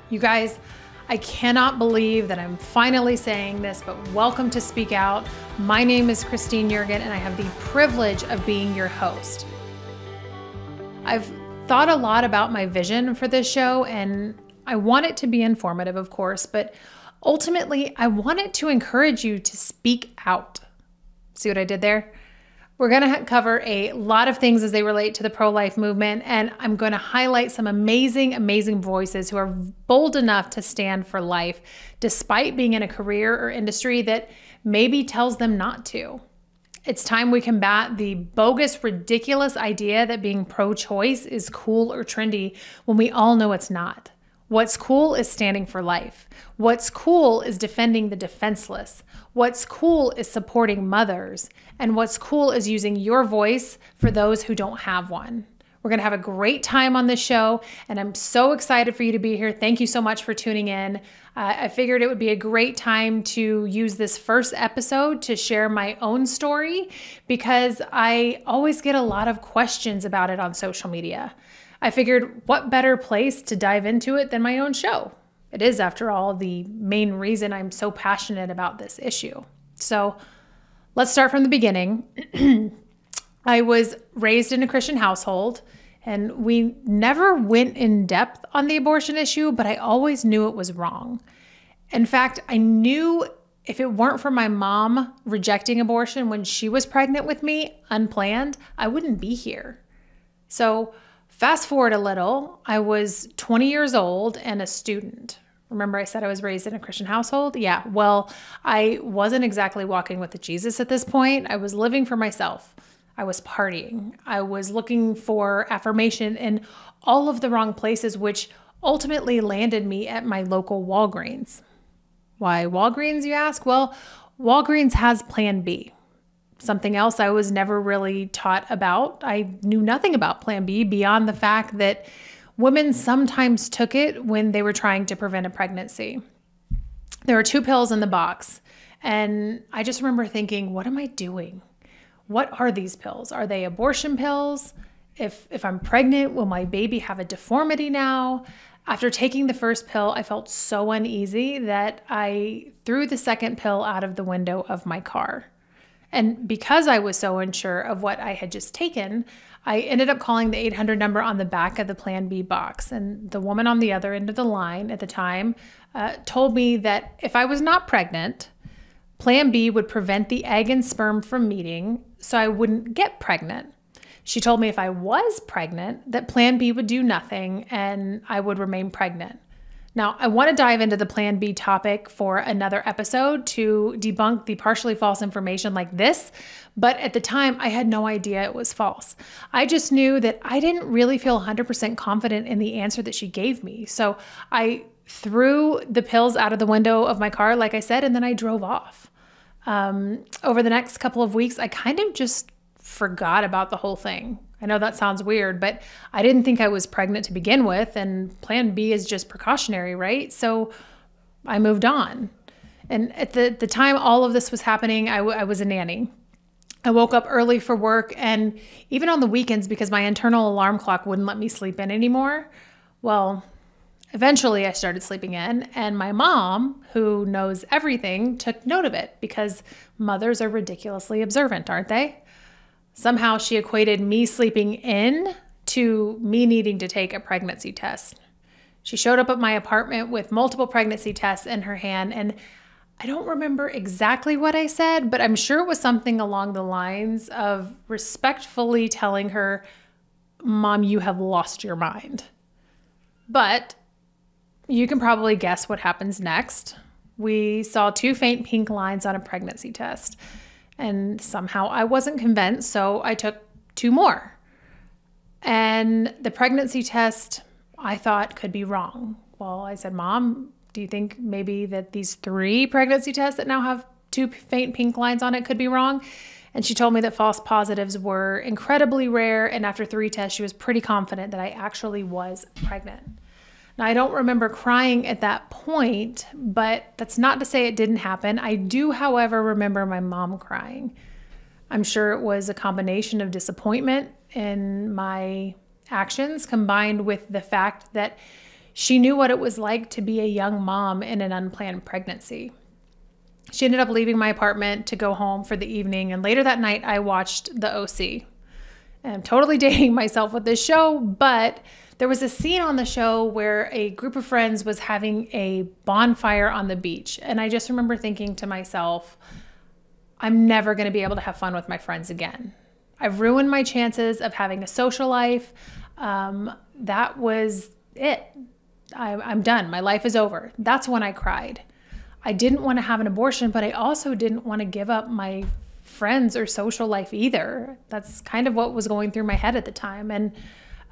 You guys, I cannot believe that I'm finally saying this, but welcome to Speak Out. My name is Christine Yeargin, and I have the privilege of being your host. I've thought a lot about my vision for this show, and I want it to be informative, of course, but ultimately, I want it to encourage you to speak out. See what I did there? We're going to cover a lot of things as they relate to the pro-life movement, and I'm going to highlight some amazing, amazing voices who are bold enough to stand for life, despite being in a career or industry that maybe tells them not to. It's time we combat the bogus, ridiculous idea that being pro-choice is cool or trendy when we all know it's not. What's cool is standing for life. What's cool is defending the defenseless. What's cool is supporting mothers. And what's cool is using your voice for those who don't have one. We're going to have a great time on this show, and I'm so excited for you to be here. Thank you so much for tuning in. I figured it would be a great time to use this first episode to share my own story because I always get a lot of questions about it on social media. I figured what better place to dive into it than my own show. It is, after all, the main reason I'm so passionate about this issue. So let's start from the beginning. I was raised in a Christian household, and we never went in depth on the abortion issue, but I always knew it was wrong. In fact, I knew if it weren't for my mom rejecting abortion when she was pregnant with me, unplanned, I wouldn't be here. So fast forward a little, I was 20 years old and a student. Remember I said I was raised in a Christian household? Yeah, well, I wasn't exactly walking with Jesus at this point. I was living for myself. I was partying. I was looking for affirmation in all of the wrong places, which ultimately landed me at my local Walgreens. Why Walgreens, you ask? Well, Walgreens has Plan B. Something else I was never really taught about. I knew nothing about Plan B beyond the fact that women sometimes took it when they were trying to prevent a pregnancy. There were 2 pills in the box, and I just remember thinking, what am I doing? What are these pills? Are they abortion pills? If I'm pregnant, will my baby have a deformity now? After taking the first pill, I felt so uneasy that I threw the second pill out of the window of my car. And because I was so unsure of what I had just taken, I ended up calling the 800 number on the back of the Plan B box. And the woman on the other end of the line at the time told me that if I was not pregnant, Plan B would prevent the egg and sperm from meeting, so I wouldn't get pregnant. She told me if I was pregnant, that Plan B would do nothing and I would remain pregnant. Now, I want to dive into the Plan B topic for another episode to debunk the partially false information like this, but at the time, I had no idea it was false. I just knew that I didn't really feel 100% confident in the answer that she gave me. So I threw the pills out of the window of my car, like I said, and then I drove off. Over the next couple of weeks, I kind of just forgot about the whole thing. I know that sounds weird, but I didn't think I was pregnant to begin with, and Plan B is just precautionary, right? So I moved on. And at the time all of this was happening, I was a nanny. I woke up early for work, and even on the weekends, because my internal alarm clock wouldn't let me sleep in anymore, well, eventually I started sleeping in, and my mom, who knows everything, took note of it because mothers are ridiculously observant, aren't they? Somehow she equated me sleeping in to me needing to take a pregnancy test. She showed up at my apartment with multiple pregnancy tests in her hand, and I don't remember exactly what I said, but I'm sure it was something along the lines of respectfully telling her, "Mom, you have lost your mind." But you can probably guess what happens next. We saw 2 faint pink lines on a pregnancy test. And somehow I wasn't convinced, so I took 2 more. And the pregnancy test, I thought, could be wrong. Well, I said, "Mom, do you think maybe that these 3 pregnancy tests that now have 2 faint pink lines on it could be wrong?" And she told me that false positives were incredibly rare, and after 3 tests, she was pretty confident that I actually was pregnant. Now, I don't remember crying at that point, but that's not to say it didn't happen. I do, however, remember my mom crying. I'm sure it was a combination of disappointment in my actions combined with the fact that She knew what it was like to be a young mom in an unplanned pregnancy. She ended up leaving my apartment to go home for the evening, and later that night I watched the OC. And I'm totally dating myself with this show, but there was a scene on the show where a group of friends was having a bonfire on the beach. And I just remember thinking to myself, I'm never going to be able to have fun with my friends again. I've ruined my chances of having a social life. That was it. I'm done. My life is over. That's when I cried. I didn't want to have an abortion, but I also didn't want to give up my friends or social life either. That's kind of what was going through my head at the time. And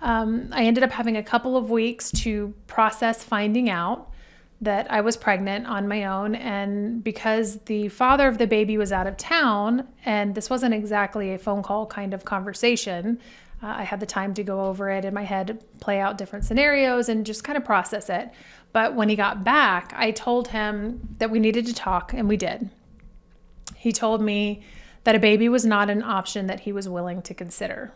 I ended up having a couple of weeks to process finding out that I was pregnant on my own. And because the father of the baby was out of town, and this wasn't exactly a phone call kind of conversation, I had the time to go over it in my head, play out different scenarios and just kind of process it. But when he got back, I told him that we needed to talk, and we did. He told me that a baby was not an option that he was willing to consider.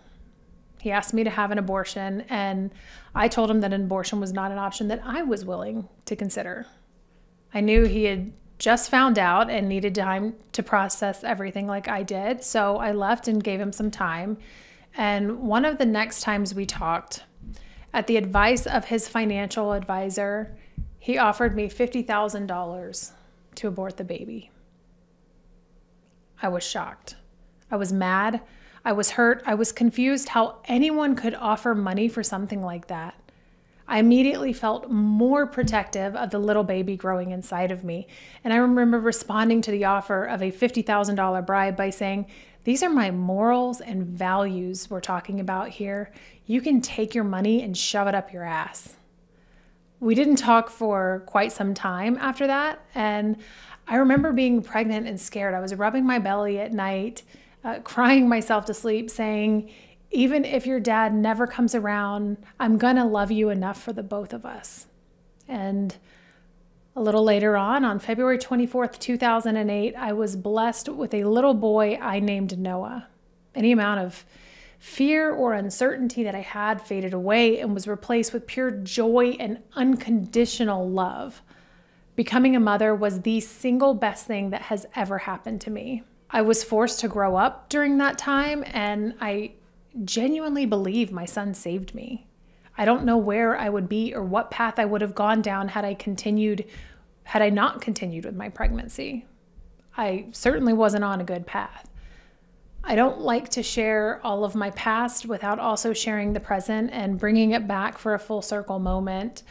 He asked me to have an abortion, and I told him that an abortion was not an option that I was willing to consider. I knew he had just found out and needed time to process everything like I did, so I left and gave him some time. And one of the next times we talked, at the advice of his financial advisor, he offered me $50,000 to abort the baby. I was shocked. I was mad. I was hurt. I was confused how anyone could offer money for something like that. I immediately felt more protective of the little baby growing inside of me. And I remember responding to the offer of a $50,000 bribe by saying, "These are my morals and values we're talking about here. You can take your money and shove it up your ass." We didn't talk for quite some time after that. And I remember being pregnant and scared. I was rubbing my belly at night, crying myself to sleep, saying, "Even if your dad never comes around, I'm gonna love you enough for the both of us." And a little later on February 24th, 2008, I was blessed with a little boy I named Noah. Any amount of fear or uncertainty that I had faded away and was replaced with pure joy and unconditional love. Becoming a mother was the single best thing that has ever happened to me. I was forced to grow up during that time, and I genuinely believe my son saved me. I don't know where I would be or what path I would have gone down had I not continued with my pregnancy. I certainly wasn't on a good path. I don't like to share all of my past without also sharing the present and bringing it back for a full circle moment.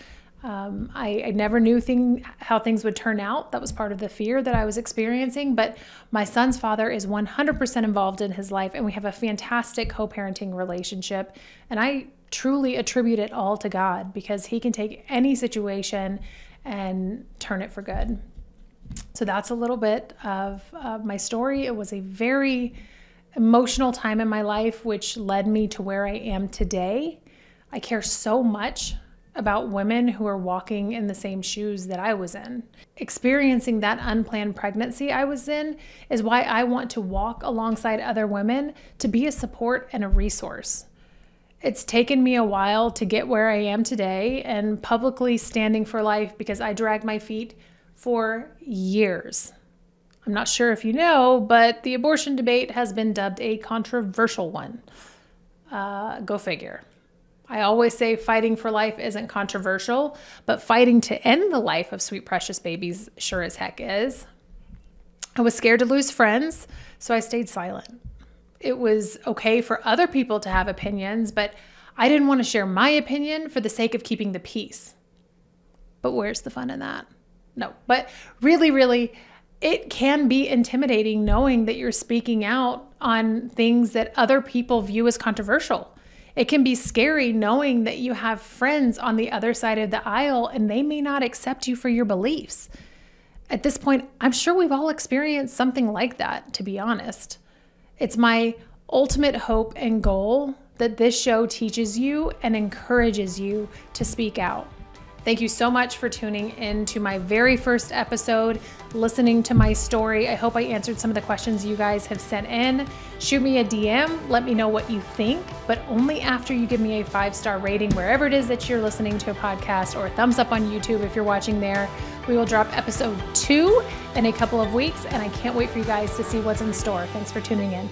I never knew how things would turn out. That was part of the fear that I was experiencing, but my son's father is 100% involved in his life, and we have a fantastic co-parenting relationship. And I truly attribute it all to God, because he can take any situation and turn it for good. So that's a little bit of my story. It was a very emotional time in my life, which led me to where I am today. I care so much about women who are walking in the same shoes that I was in. Experiencing that unplanned pregnancy I was in is why I want to walk alongside other women to be a support and a resource. It's taken me a while to get where I am today and publicly standing for life, because I dragged my feet for years. I'm not sure if you know, but the abortion debate has been dubbed a controversial one. Go figure. I always say fighting for life isn't controversial, but fighting to end the life of sweet, precious babies sure as heck is. I was scared to lose friends, so I stayed silent. It was okay for other people to have opinions, but I didn't want to share my opinion for the sake of keeping the peace. But where's the fun in that? No, but really, it can be intimidating knowing that you're speaking out on things that other people view as controversial. It can be scary knowing that you have friends on the other side of the aisle and they may not accept you for your beliefs. At this point, I'm sure we've all experienced something like that, to be honest. It's my ultimate hope and goal that this show teaches you and encourages you to speak out. Thank you so much for tuning in to my very first episode, listening to my story. I hope I answered some of the questions you guys have sent in. Shoot me a DM, let me know what you think, but only after you give me a 5-star rating wherever it is that you're listening to a podcast, or a thumbs up on YouTube if you're watching there. We will drop episode 2 in a couple of weeks, and I can't wait for you guys to see what's in store. Thanks for tuning in.